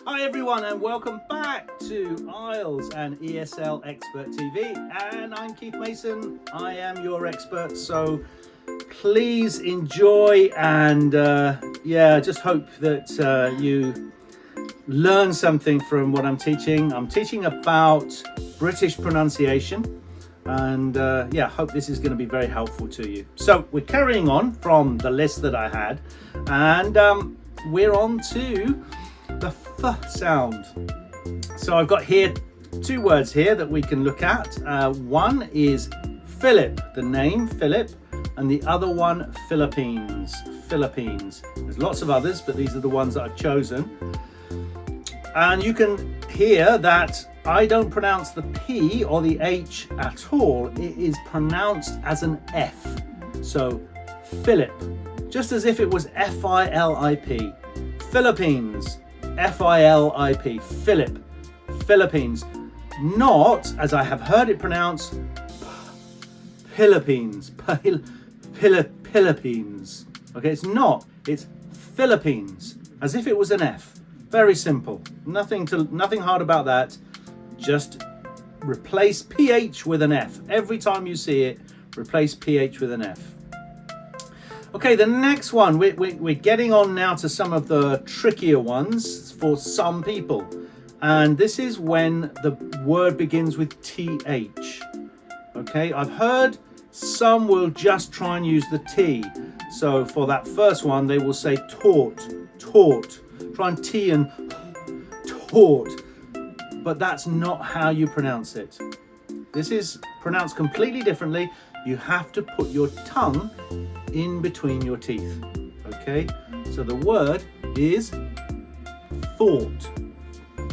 Hi everyone and welcome back to IElTS and ESL Expert TV, and I'm Keith Mason. I am your expert, so please enjoy and just hope that you learn something from what I'm teaching. I'm teaching about British pronunciation and hope this is going to be very helpful to you. So we're carrying on from the list that I had, and we're on to the F sound. So I've got here two words here that we can look at. One is Philip, the name Philip, and the other one Philippines. Philippines. There's lots of others, but these are the ones that I've chosen. And you can hear that I don't pronounce the P or the H at all. It is pronounced as an F. So Philip, just as if it was F-I-L-I-P. Philippines, F-I-L-I-P, Philip, Philippines. Not, as I have heard it pronounced, Philippines, Philippines. Okay, it's not, it's Philippines, as if it was an F. Very simple, nothing hard about that. Just replace PH with an F. Every time you see it, replace PH with an F. Okay, the next one, we're getting on now to some of the trickier ones for some people. And this is when the word begins with TH. Okay, I've heard some will just try and use the T. So for that first one, they will say taught, taught. Try and T and taught. But that's not how you pronounce it. This is pronounced completely differently. You have to put your tongue in between your teeth. Okay, so the word is thought,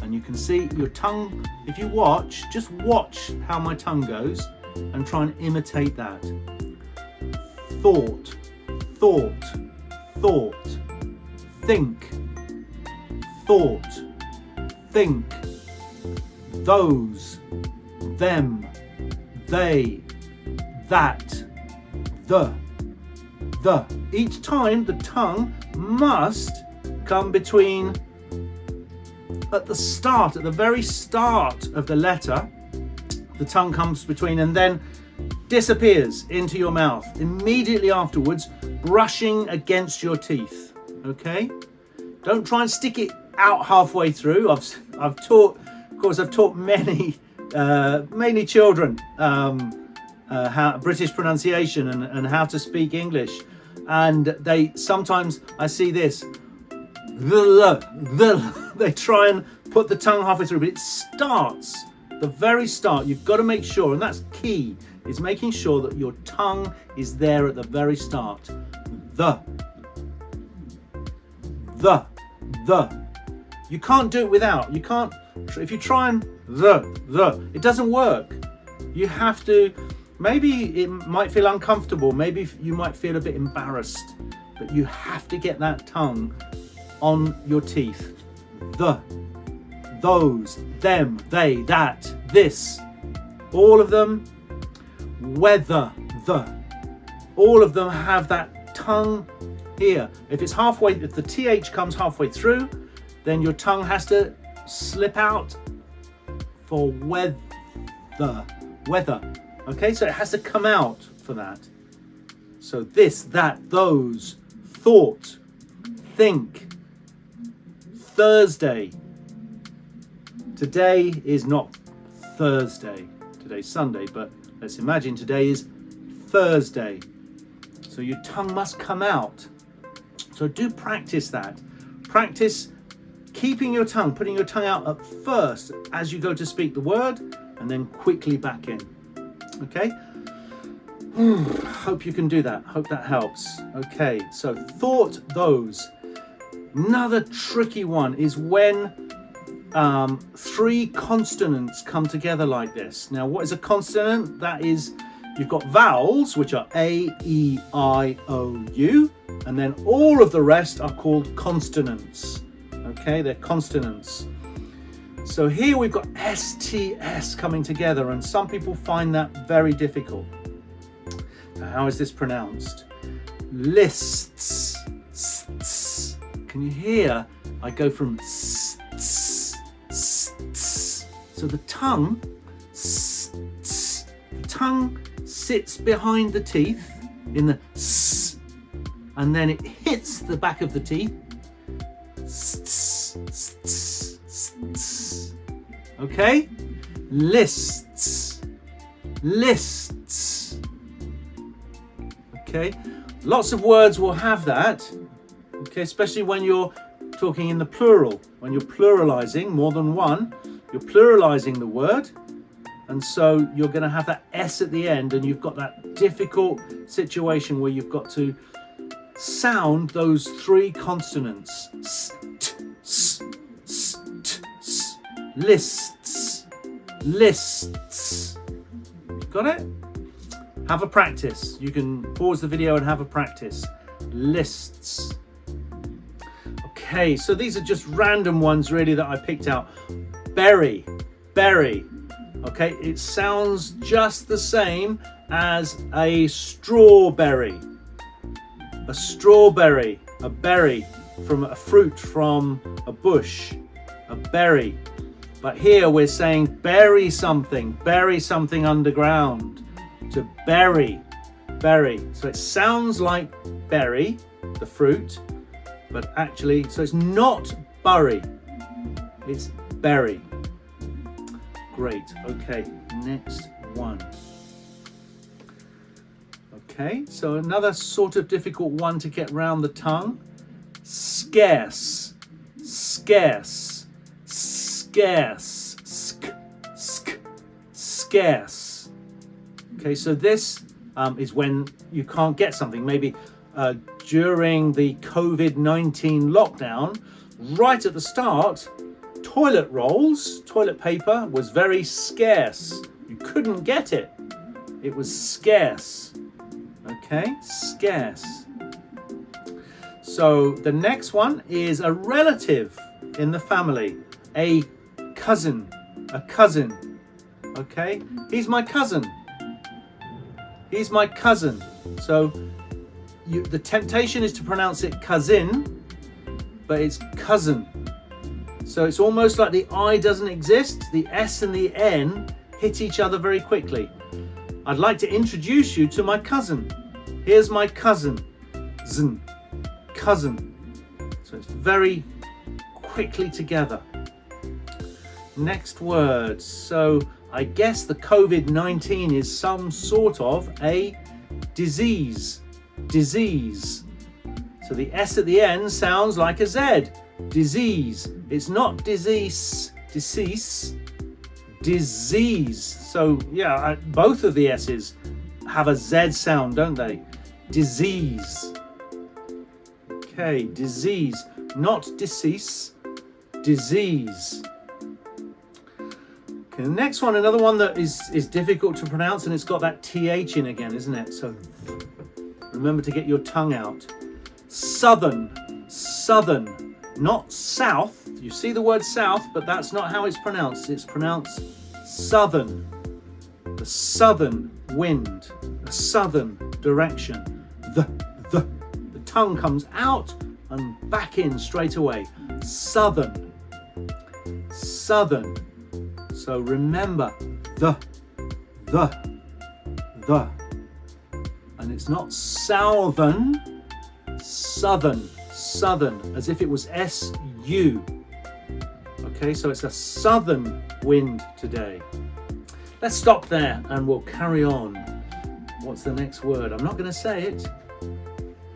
and you can see your tongue. If you watch, just watch how my tongue goes and try and imitate that. Thought, thought, thought. Think, thought, think. Those, them, they, that, the. Each time the tongue must come between, at the very start of the letter, the tongue comes between and then disappears into your mouth immediately afterwards, brushing against your teeth. Okay, don't try and stick it out halfway through. I've taught many mainly children how British pronunciation and how to speak English, and they sometimes, I see this, they try and put the tongue halfway through, but it starts, the very start. You've got to make sure, and that's key, is making sure that your tongue is there at the very start. The. You can't do it without. You can't, if you try and it doesn't work. You have to, maybe it might feel uncomfortable, maybe you might feel a bit embarrassed, but you have to get that tongue on your teeth. The, those, them, they, that, this, all of them, whether, the, all of them have that tongue here. If the TH comes halfway through, then your tongue has to slip out for weather. Okay, so it has to come out for that. So this, that, those, thought, think, Thursday. Today is not Thursday. Today's Sunday, but let's imagine today is Thursday. So your tongue must come out. So do practice that. Practice keeping your tongue, putting your tongue out at first as you go to speak the word, and then quickly back in. Okay? Hope you can do that. Hope that helps. Okay, so thought, those. Another tricky one is when three consonants come together like this. Now, what is a consonant? That is, you've got vowels, which are A, E, I, O, U, and then all of the rest are called consonants. Okay, they're consonants. So here we've got STS coming together, and some people find that very difficult. Now, how is this pronounced? Lists. Can you hear? I go from st So the tongue sits behind the teeth in the s, and then it hits the back of the teeth. Okay? Lists. Okay? Lots of words will have that. Okay, especially when you're talking in the plural. When you're pluralizing more than one, you're pluralizing the word. And so you're going to have that S at the end, and you've got that difficult situation where you've got to sound those three consonants. S, t, s, s, t, s. Lists. Got it? Have a practice. You can pause the video and have a practice. Lists. Okay, so these are just random ones really that I picked out. Berry. Okay, it sounds just the same as a strawberry. A strawberry, a berry from a fruit from a bush, a berry. But here we're saying bury something underground. To bury. So it sounds like berry, the fruit, but actually, so it's not bury, it's berry. Great. Okay, next one. Okay, so another sort of difficult one to get round the tongue. Scarce. Scarce. Okay, so this is when you can't get something. Maybe during the COVID-19 lockdown, right at the start, toilet rolls, toilet paper was very scarce. You couldn't get it. It was scarce. Okay, scarce. So the next one is a relative in the family. A cousin. Okay, he's my cousin. So the temptation is to pronounce it cousin, but it's cousin. So it's almost like the I doesn't exist. The S and the N hit each other very quickly. I'd like to introduce you to my cousin. Here's my cousin. Cousin. So it's very quickly together. Next word. So I guess the COVID-19 is some sort of a disease. So the S at the end sounds like a Z. Disease. It's not decease. Disease. So yeah, both of the S's have a Z sound, don't they? Disease. Okay, disease. Not decease. Disease. Okay, the next one, another one that is difficult to pronounce, and it's got that TH in again, isn't it? So remember to get your tongue out. Southern. Not south. You see the word south, but that's not how it's pronounced. It's pronounced southern. The southern wind, a southern direction. The tongue comes out and back in straight away. Southern. So remember the. And it's not southern, southern, as if it was S-U. Okay, so it's a southern wind today. Let's stop there and we'll carry on. What's the next word? I'm not going to say it.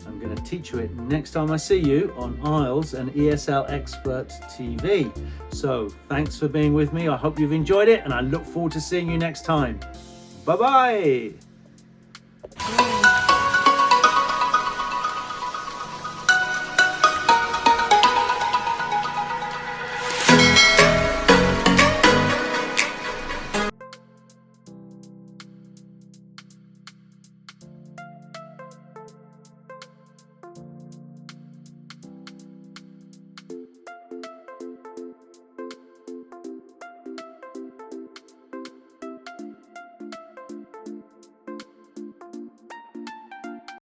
I'm going to teach you it next time I see you on IElTS and ESL Expert TV. So thanks for being with me. I hope you've enjoyed it and I look forward to seeing you next time. Bye-bye.